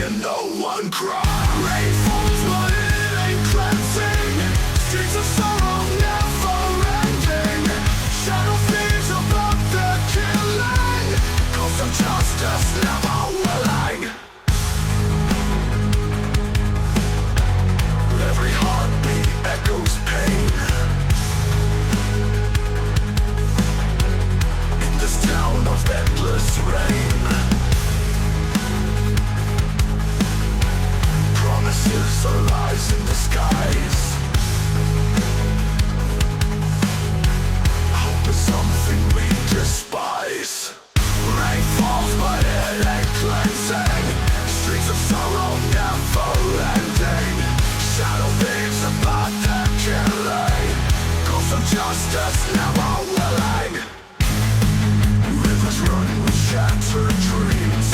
and no one cries. Rain falls but it ain't cleansing. Streets of sorrow never ending. Shadow fears about the killing. Ghosts of justice never willing. Every heartbeat echoes pain. In this town of endless rain, promises are lies in disguise. Hope is something we despise. Rain falls but it ain't cleansing. Streets of sorrow never ending. Shadow thieves about the killing. Ghosts of justice never willing. Rivers run with shattered dreams.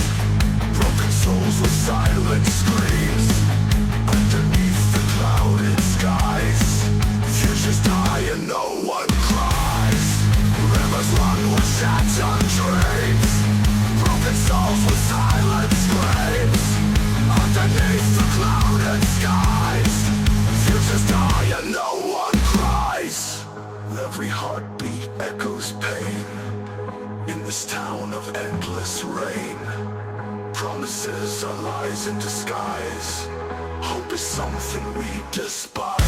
Broken souls with silent screams. Underneath the clouded skies, futures die and no one cries. Rivers run with shattered dreams. Broken souls with silent screams. Underneath the clouded skies, futures die and no one cries. Every heartbeat echoes pain. In this town of endless rain, promises are lies in disguise. Hope is something we despise.